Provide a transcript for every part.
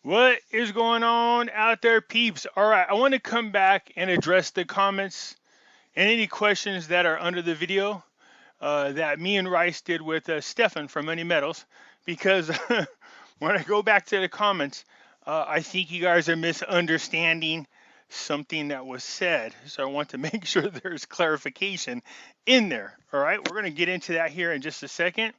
What is going on out there, peeps? All right, I want to come back and address the comments and any questions that are under the video that me and Rice did with Stefan from Money Metals, because when I go back to the comments, I think you guys are misunderstanding something that was said. So I want to make sure there's clarification in there. All right, we're going to get into that here in just a second.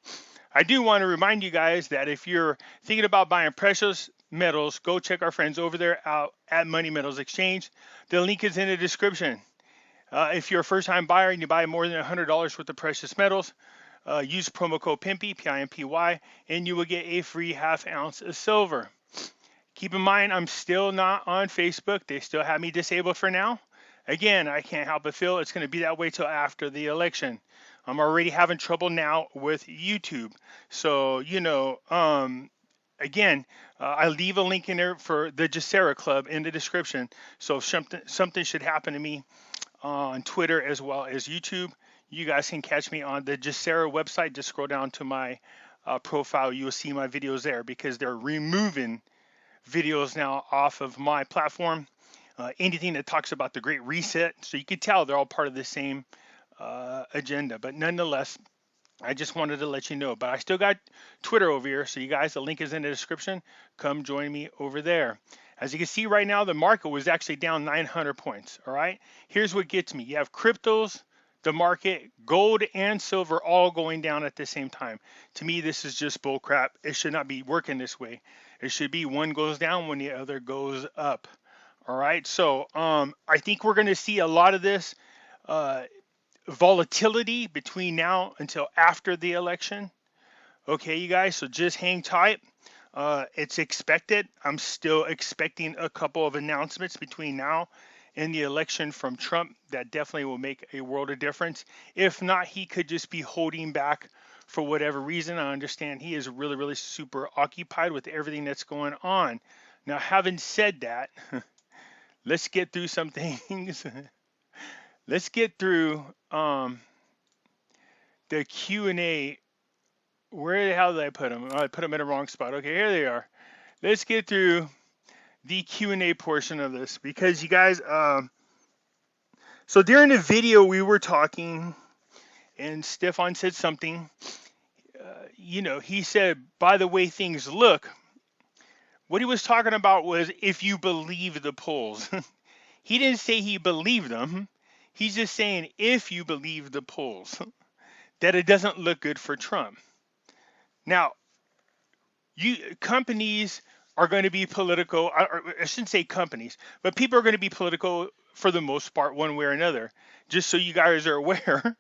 I do want to remind you guys that if you're thinking about buying precious metals, go check our friends over there out at Money Metals Exchange. The link is in the description. If you're a first-time buyer and you buy more than $100 worth of precious metals, use promo code Pimpy, P-I-M-P-Y, and you will get a free half ounce of silver. Keep in mind, I'm still not on Facebook. They still have me disabled for now. Again, I can't help but feel it's going to be that way till after the election. I'm already having trouble now with YouTube. So, again, I leave a link in there for the GESARA Club in the description. So if something should happen to me on Twitter as well as YouTube, you guys can catch me on the GESARA website. Just scroll down to my profile. You'll see my videos there because they're removing videos now off of my platform. Anything that talks about the Great Reset. So you can tell they're all part of the same agenda. But nonetheless, I just wanted to let you know. But I still got Twitter over here. So you guys, the link is in the description. Come join me over there. As you can see right now, the market was actually down 900 points. All right. Here's what gets me. You have cryptos, the market, gold, and silver all going down at the same time. To me, this is just bull crap. It should not be working this way. It should be one goes down when the other goes up. All right. So I think we're going to see a lot of this volatility between now until after the election. Okay, you guys. So just hang tight. It's expected. I'm still expecting a couple of announcements between now and the election from Trump that definitely will make a world of difference. If not, he could just be holding back for whatever reason. I understand he is really, really super occupied with everything that's going on. Now, having said that, let's get through some things. Let's get through the Q&A. Where the hell did I put them? Oh, I put them in the wrong spot. Okay, here they are. Let's get through the Q&A portion of this because you guys, so during the video we were talking and Stefan said something, he said, by the way things look, what he was talking about was if you believe the polls. He didn't say he believed them. He's just saying if you believe the polls, that it doesn't look good for Trump. Now, companies are going to be political. I shouldn't say companies, but people are going to be political for the most part, one way or another. Just so you guys are aware,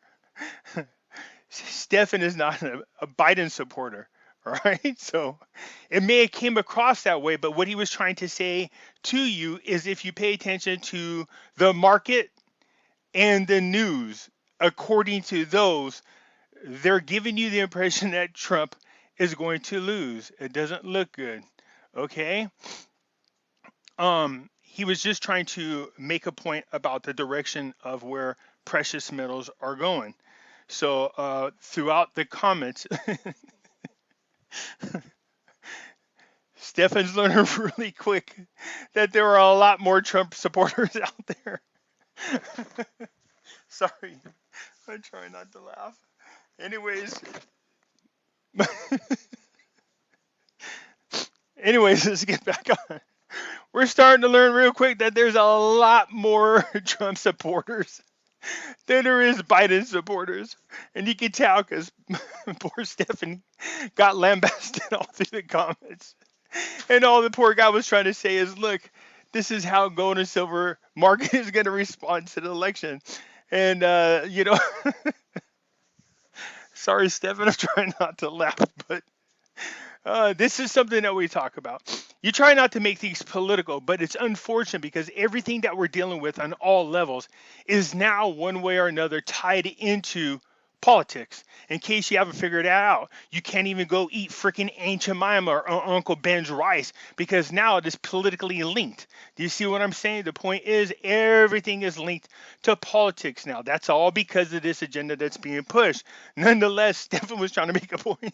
Stefan is not a Biden supporter. All right. So it may have came across that way, but what he was trying to say to you is if you pay attention to the market and the news, according to those, they're giving you the impression that Trump is going to lose. It doesn't look good. Okay. He was just trying to make a point about the direction of where precious metals are going. So throughout the comments, Stefan's learning really quick that there are a lot more Trump supporters out there. Sorry, I'm trying not to laugh. Anyways, let's get back on. We're starting to learn real quick that there's a lot more Trump supporters than there is Biden supporters. And you can tell because poor Stefan got lambasted all through the comments. And all the poor guy was trying to say is, look, this is how gold and silver market is going to respond to the election. And, sorry, Stefan, I'm trying not to laugh, but this is something that we talk about. You try not to make things political, but it's unfortunate because everything that we're dealing with on all levels is now one way or another tied into politics. In case you haven't figured that out, you can't even go eat freaking Aunt Jemima or Uncle Ben's rice because now it is politically linked. Do you see what I'm saying? The point is everything is linked to politics now. That's all because of this agenda that's being pushed. Nonetheless, Stefan was trying to make a point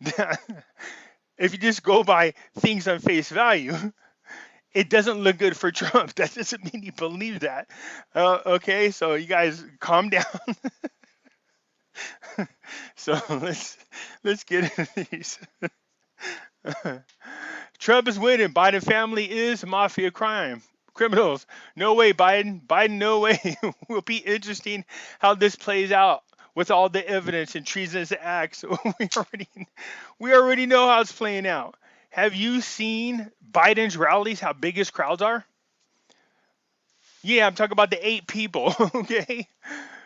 that If you just go by things on face value, it doesn't look good for Trump. That doesn't mean you believe that. Okay, so you guys calm down. So let's get into these. Trump is winning. Biden family is mafia crime. Criminals. No way, Biden. Biden, no way. Will be interesting how this plays out with all the evidence and treasonous acts. We already know how it's playing out. Have you seen Biden's rallies, how big his crowds are? Yeah, I'm talking about the 8 people, okay?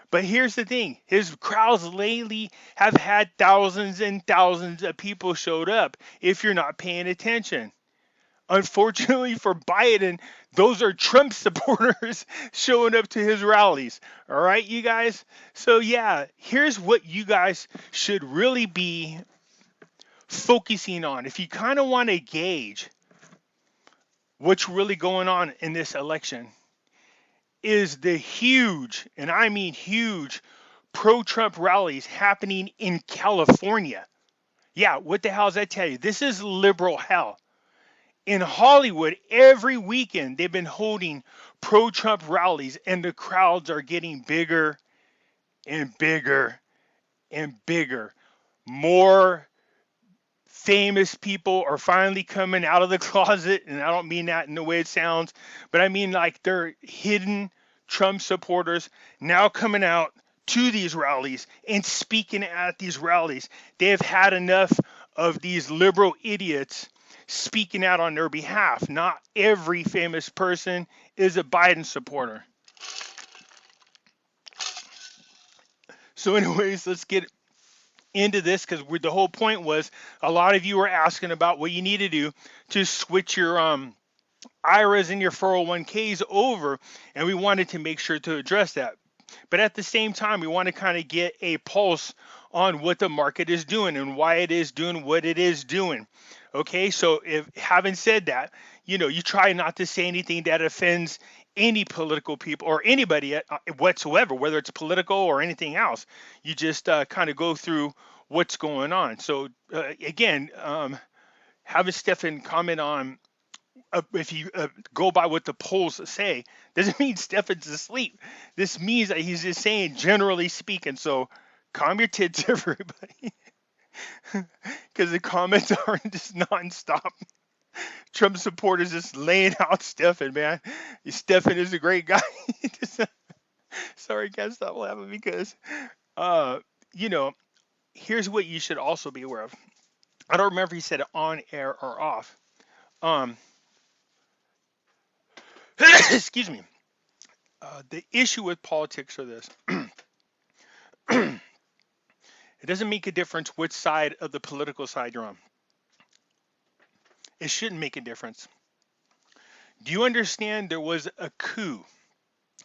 But here's the thing. His crowds lately have had thousands and thousands of people showed up if you're not paying attention. Unfortunately for Biden, those are Trump supporters showing up to his rallies. All right, you guys? So, yeah, here's what you guys should really be focusing on. If you kind of want to gauge what's really going on in this election, is the huge, and I mean huge, pro-Trump rallies happening in California. Yeah, what the hell does that tell you? This is liberal hell. In Hollywood, every weekend they've been holding pro-Trump rallies, and the crowds are getting bigger and bigger and bigger. More famous people are finally coming out of the closet, and I don't mean that in the way it sounds, but I mean like they're hidden Trump supporters now coming out to these rallies and speaking at these rallies. They have had enough of these liberal idiots speaking out on their behalf. Not every famous person is a Biden supporter. So anyways, let's get into this, because the whole point was a lot of you were asking about what you need to do to switch your IRAs and your 401ks over, and we wanted to make sure to address that. But at the same time, we want to kind of get a pulse on what the market is doing and why it is doing what it is doing. Okay, so if having said that, you try not to say anything that offends any political people or anybody whatsoever, whether it's political or anything else. You just kind of go through what's going on. So again, having Stefan comment on if you go by what the polls say, doesn't mean Stefan's asleep. This means that he's just saying generally speaking. So calm your tits, everybody, because the comments are just nonstop. Trump supporters just laying out Stefan, man. Stefan is a great guy. Sorry, can't stop laughing because, you know, here's what you should also be aware of. I don't remember if he said it on air or off. Excuse me. The issue with politics are this. It doesn't make a difference which side of the political side you're on. It shouldn't make a difference. Do you understand there was a coup?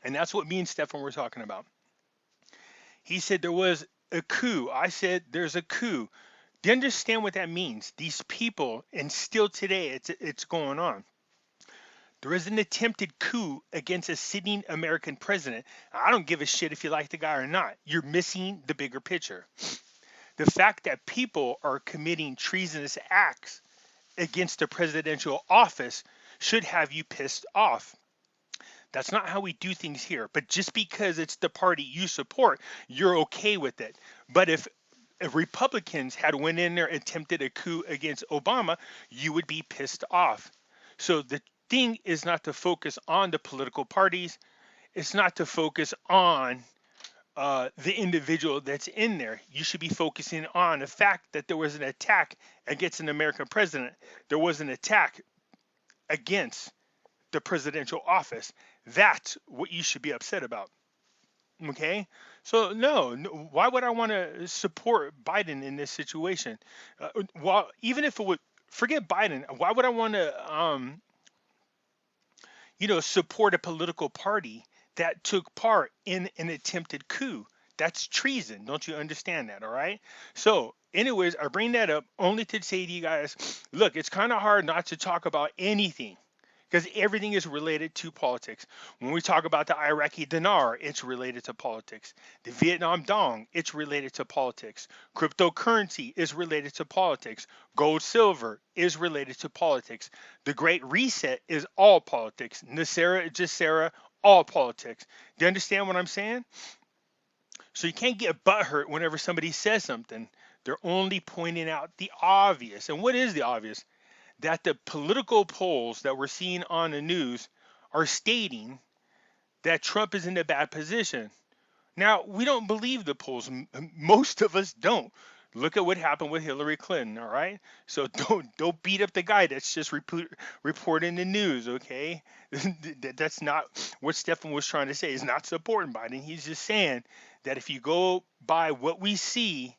And that's what me and Stefan were talking about. He said there was a coup. I said there's a coup. Do you understand what that means? These people, and still today it's going on. There is an attempted coup against a sitting American president. I don't give a shit if you like the guy or not. You're missing the bigger picture. The fact that people are committing treasonous acts against the presidential office should have you pissed off. That's not how we do things here. But just because it's the party you support, you're okay with it. But if Republicans had went in there and attempted a coup against Obama, you would be pissed off. So the thing is not to focus on the political parties. It's not to focus on the individual that's in there. You should be focusing on the fact that there was an attack against an American president. There was an attack against the presidential office. That's what you should be upset about. Okay? So no, why would I want to support Biden in this situation? Well, even if it would, forget Biden, why would I want to support a political party that took part in an attempted coup? That's treason. Don't you understand that? All right. So anyways, I bring that up only to say to you guys, look, it's kind of hard not to talk about anything because everything is related to politics. When we talk about the Iraqi dinar, it's related to politics. The Vietnam dong, it's related to politics. Cryptocurrency is related to politics. Gold, silver is related to politics. The Great Reset is all politics. NESARA, GESARA, all politics. Do you understand what I'm saying? So you can't get butthurt whenever somebody says something. They're only pointing out the obvious. And what is the obvious? That the political polls that we're seeing on the news are stating that Trump is in a bad position. Now, we don't believe the polls. Most of us don't. Look at what happened with Hillary Clinton, all right? So don't beat up the guy that's just reporting the news, okay? That's not what Stephen was trying to say. He's not supporting Biden. He's just saying that if you go by what we see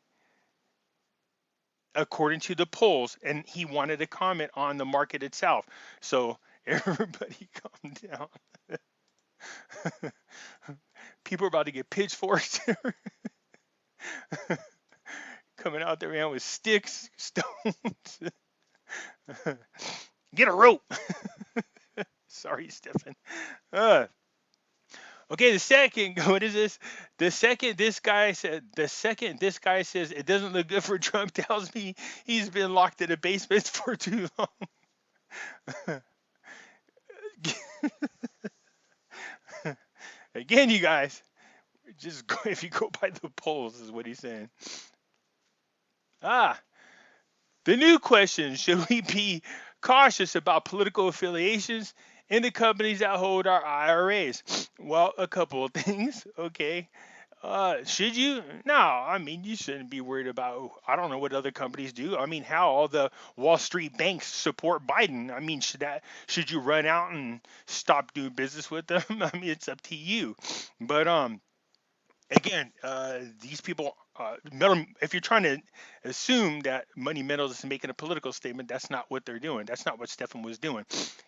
according to the polls, and he wanted to comment on the market itself. So everybody calm down. People are about to get pitchforks coming out there, man, with sticks, stones. Get a rope. Sorry, Stephen. Okay, the second, what is this? The second this guy says it doesn't look good for Trump, tells me he's been locked in a basement for too long. Again, you guys, just go, if you go by the polls, is what he's saying. The new question, should we be cautious about political affiliations in the companies that hold our IRAs? Well, a couple of things, okay. Should you? No, I mean, you shouldn't be worried about, I don't know what other companies do. I mean, how all the Wall Street banks support Biden. I mean, should you run out and stop doing business with them? I mean, it's up to you. But again, these people, if you're trying to assume that Money Metals is making a political statement, that's not what they're doing. That's not what Stephen was doing.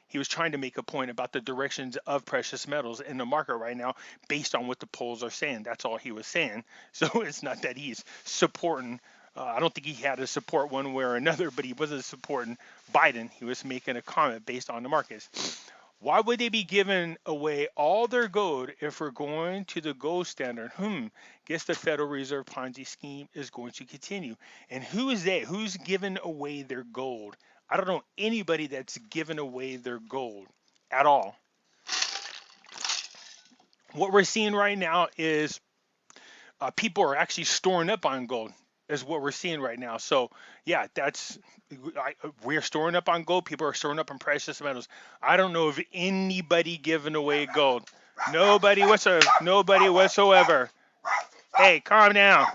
He was trying to make a point about the directions of precious metals in the market right now based on what the polls are saying. That's all he was saying. So it's not that he's supporting. I don't think he had to support one way or another, but he wasn't supporting Biden. He was making a comment based on the markets. Why would they be giving away all their gold if we're going to the gold standard? Guess the Federal Reserve Ponzi scheme is going to continue. And who is they? Who's giving away their gold? I don't know anybody that's given away their gold at all. What we're seeing right now is people are actually storing up on gold, is what we're seeing right now. So yeah, we're storing up on gold. People are storing up on precious metals. I don't know of anybody giving away gold. Nobody whatsoever. Hey, calm down.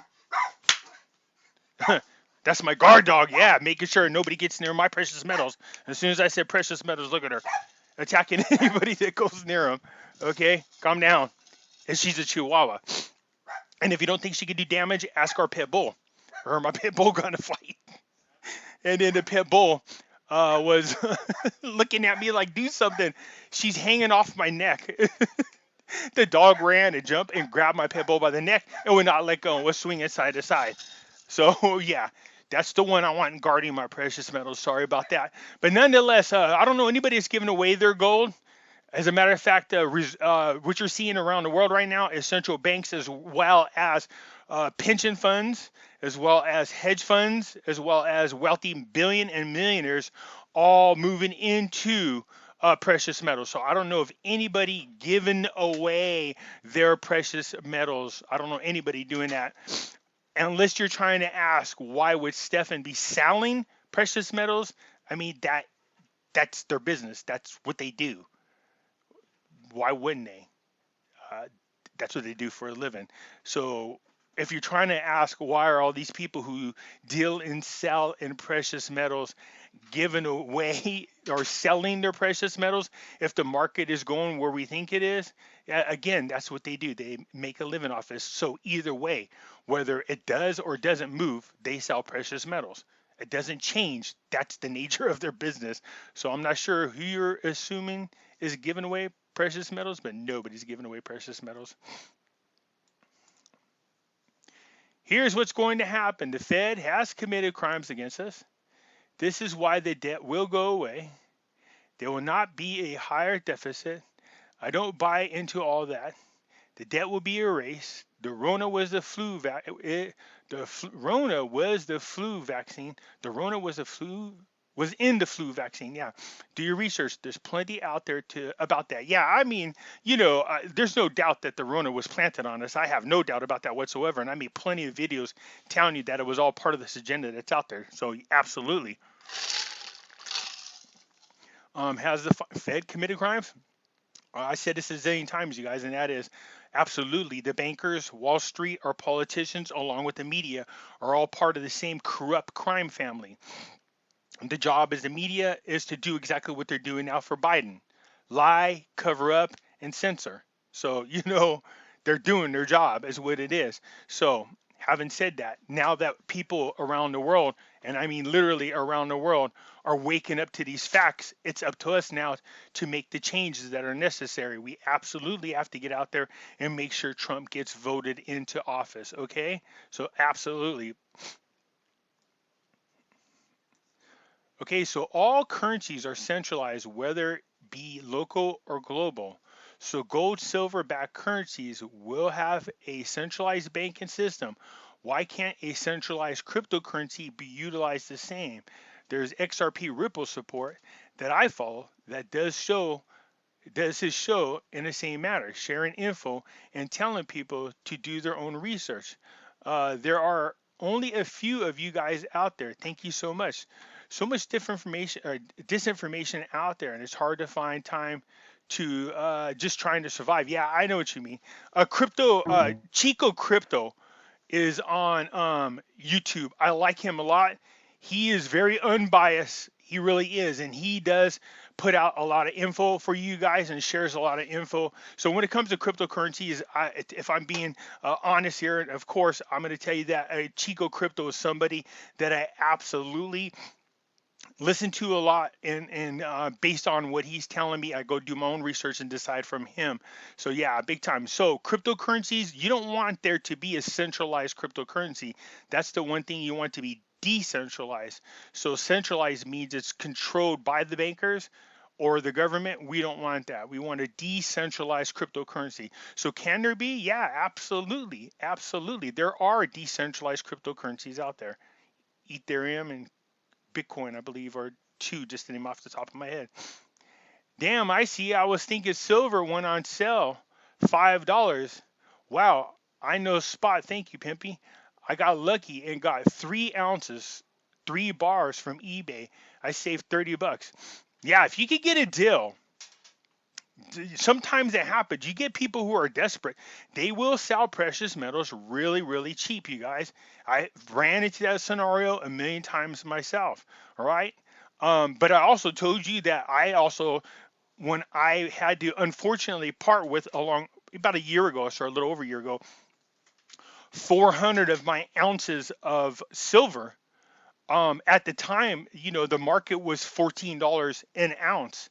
That's my guard dog. Yeah, making sure nobody gets near my precious metals. As soon as I said precious metals, look at her attacking anybody that goes near them. Okay, calm down. And she's a Chihuahua. And if you don't think she can do damage, ask our pit bull. Or my pit bull gonna fight. And then the pit bull was looking at me like, do something. She's hanging off my neck. The dog ran and jumped and grabbed my pit bull by the neck and would not let go and was swinging side to side. So yeah, that's the one I want guarding my precious metals. Sorry about that. But nonetheless, I don't know anybody that's giving away their gold. As a matter of fact, what you're seeing around the world right now is central banks as well as pension funds, as well as hedge funds, as well as wealthy billion and millionaires all moving into precious metals. So I don't know if anybody giving away their precious metals. I don't know anybody doing that. Unless you're trying to ask, why would Stephen be selling precious metals? I mean, that's their business. That's what they do. Why wouldn't they? That's what they do for a living. So if you're trying to ask, why are all these people who deal and sell in precious metals giving away or selling their precious metals if the market is going where we think it is? Again, that's what they do. They make a living off this. So either way, whether it does or doesn't move, they sell precious metals. It doesn't change. That's the nature of their business. So I'm not sure who you're assuming is giving away precious metals, but nobody's giving away precious metals. Here's what's going to happen. The Fed has committed crimes against us. This is why the debt will go away. There will not be a higher deficit. I don't buy into all that. The debt will be erased. The Rona was the flu Rona was the flu vaccine. The Rona was the flu was in the flu vaccine. Yeah, do your research. There's plenty out there to about that. Yeah, I mean, there's no doubt that the Rona was planted on us. I have no doubt about that whatsoever. And I made plenty of videos telling you that it was all part of this agenda that's out there. So absolutely. Has the Fed committed crimes? I said this a zillion times, you guys, and that is absolutely the bankers, Wall Street, our politicians, along with the media, are all part of the same corrupt crime family. The job as the media is to do exactly what they're doing now for Biden: lie, cover up, and censor. So, they're doing their job, is what it is. So, having said that, now that people around the world, and I mean literally around the world, are waking up to these facts, it's up to us now to make the changes that are necessary. We absolutely have to get out there and make sure Trump gets voted into office, okay? So, absolutely. Okay, so all currencies are centralized, whether it be local or global. So gold, silver backed currencies will have a centralized banking system. Why can't a centralized cryptocurrency be utilized the same? There's XRP Ripple support that I follow that does his show in the same matter, sharing info and telling people to do their own research. There are only a few of you guys out there. Thank you so much. So much different information or disinformation out there, and it's hard to find time to just trying to survive. Yeah, I know what you mean. Chico Crypto is on YouTube. I like him a lot. He is very unbiased. He really is, and he does put out a lot of info for you guys and shares a lot of info. So when it comes to cryptocurrencies, if I'm being honest here, and of course I'm going to tell you that Chico Crypto is somebody that I absolutely listen to a lot, and based on what he's telling me, I go do my own research and decide from him. So yeah, big time. So cryptocurrencies, you don't want there to be a centralized cryptocurrency. That's the one thing you want to be decentralized. So centralized means it's controlled by the bankers or the government. We don't want that. We want a decentralized cryptocurrency. So can there be? Yeah, absolutely. Absolutely. There are decentralized cryptocurrencies out there. Ethereum and Bitcoin, I believe, or two, just to name off the top of my head. Damn, I see. I was thinking silver went on sale, $5. Wow, I know spot. Thank you, Pimpy. I got lucky and got 3 ounces, 3 bars from eBay. I saved $30. Yeah, if you could get a deal, sometimes it happens. You get people who are desperate. They will sell precious metals really, really cheap, you guys. I ran into that scenario a million times myself. All right. But I also told you that when I had to unfortunately part with along about a year ago, or a little over a year ago, 400 of my ounces of silver. At the time, the market was $14 an ounce,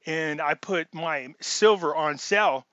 and I put my silver on sale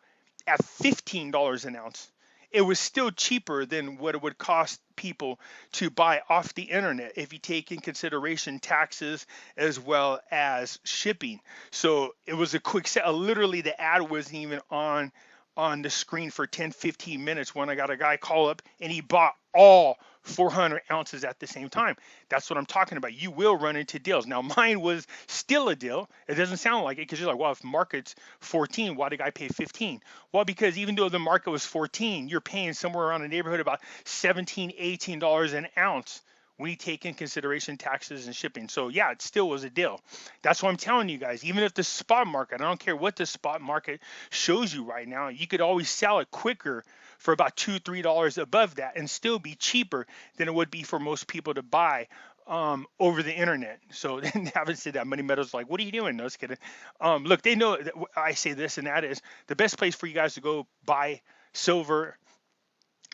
at $15 an ounce. It was still cheaper than what it would cost people to buy off the internet if you take in consideration taxes as well as shipping. So it was a quick sale. Literally, the ad wasn't even on the screen for 10-15 minutes when I got a guy call up and he bought all 400 ounces at the same time. That's what I'm talking about. You will run into deals. Now, mine was still a deal. It doesn't sound like it because you're like, well, if market's 14, why did the guy pay 15? Well, because even though the market was 14, you're paying somewhere around the neighborhood about $17, $18 an ounce when you take in consideration taxes and shipping. So yeah, it still was a deal. That's what I'm telling you guys. Even if the spot market, I don't care what the spot market shows you right now, you could always sell it quicker for about $2-3 above that and still be cheaper than it would be for most people to buy over the internet. So having said that, Money Meadows like, what are you doing? No, just kidding. Look, they know that I say this, and that is the best place for you guys to go buy silver,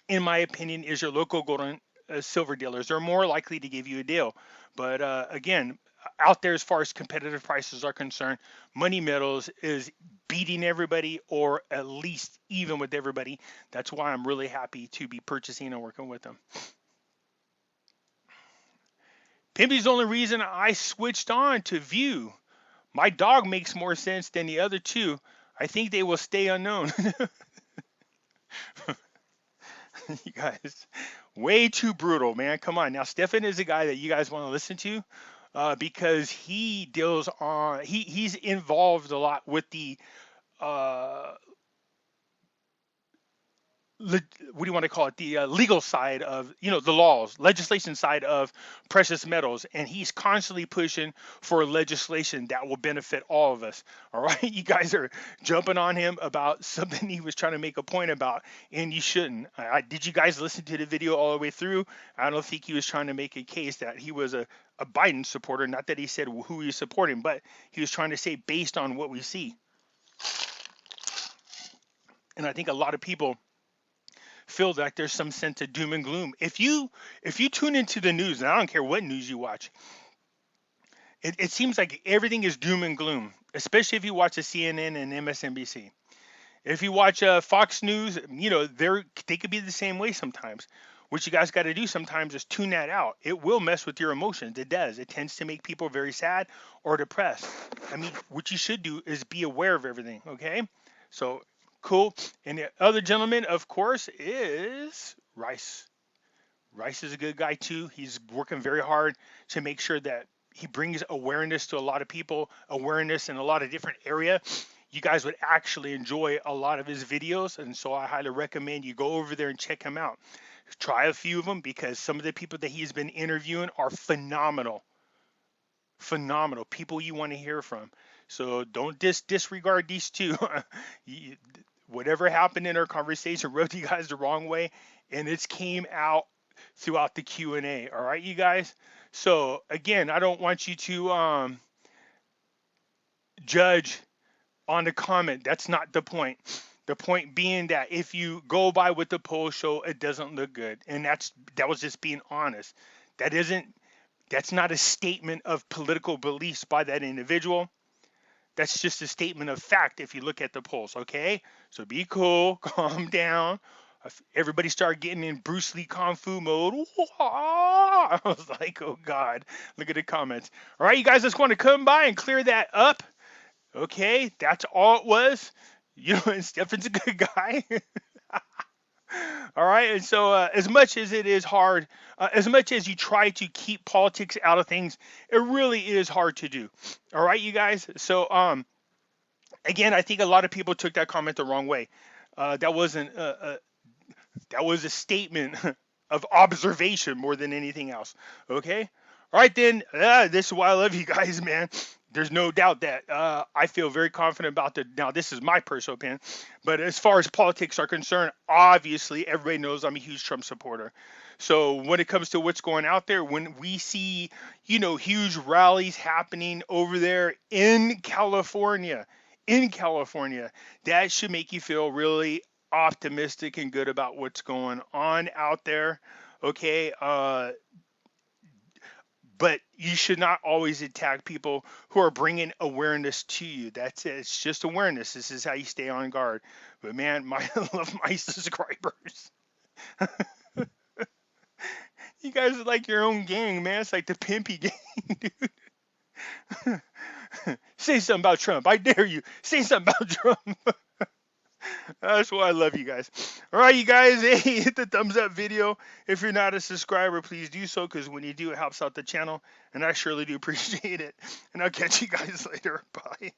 in my opinion, is your local gold and silver dealers. They're more likely to give you a deal. But again, out there as far as competitive prices are concerned, Money Metals is beating everybody or at least even with everybody. That's why I'm really happy to be purchasing and working with them. Pimpy's the only reason I switched on to view My dog makes more sense than the other two. I think they will stay unknown. You guys, way too brutal, man. Come on. Now, Stefan is a guy that you guys want to listen to because he deals on, he's involved a lot with the uh, what do you want to call it, the legal side of, the laws, legislation side of precious metals, and he's constantly pushing for legislation that will benefit all of us. All right. You guys are jumping on him about something he was trying to make a point about, and you shouldn't. Did you guys listen to the video all the way through? I don't think he was trying to make a case that he was a Biden supporter, not that he said who he was supporting, but he was trying to say based on what we see. And I think a lot of people feel like there's some sense of doom and gloom. If you tune into the news, and I don't care what news you watch, it seems like everything is doom and gloom, especially if you watch the CNN and MSNBC. If you watch Fox News, they could be the same way sometimes. What you guys got to do sometimes is tune that out. It will mess with your emotions. It does. It tends to make people very sad or depressed. I mean, what you should do is be aware of everything, okay? So, cool. And the other gentleman, of course, is Rice. Rice is a good guy, too. He's working very hard to make sure that he brings awareness to a lot of people, awareness in a lot of different areas. You guys would actually enjoy a lot of his videos, and so I highly recommend you go over there and check him out. Try a few of them because some of the people that he's been interviewing are phenomenal. Phenomenal people you want to hear from. So don't disregard these two. Whatever happened in our conversation rubbed you guys the wrong way, and it's came out throughout the Q&A. All right, you guys. So again, I don't want you to judge on the comment. That's not the point. The point being that if you go by what the polls show, it doesn't look good. And that was just being honest. That's not a statement of political beliefs by that individual. That's just a statement of fact if you look at the polls, okay? So be cool, calm down. Everybody started getting in Bruce Lee Kung Fu mode. I was like, oh God, look at the comments. All right, you guys just want to come by and clear that up. Okay, that's all it was. And Stefan's a good guy. All right, and so as much as it is hard, as much as you try to keep politics out of things, it really is hard to do. All right, you guys. So again, I think a lot of people took that comment the wrong way. That wasn't that was a statement of observation more than anything else. Okay. All right, then. This is why I love you guys, man. There's no doubt that I feel very confident about now, this is my personal opinion, but as far as politics are concerned, obviously everybody knows I'm a huge Trump supporter. So when it comes to what's going out there, when we see, huge rallies happening over there in California, that should make you feel really optimistic and good about what's going on out there. Okay. But you should not always attack people who are bringing awareness to you. That's it. It's just awareness. This is how you stay on guard. But man, I love my subscribers. You guys are like your own gang, man. It's like the Pimpy gang, dude. Say something about Trump. I dare you. Say something about Trump. That's why I love you guys. All right, you guys, hey, hit the thumbs up video. If you're not a subscriber, please do so, because when you do, it helps out the channel, and I surely do appreciate it. And I'll catch you guys later. Bye.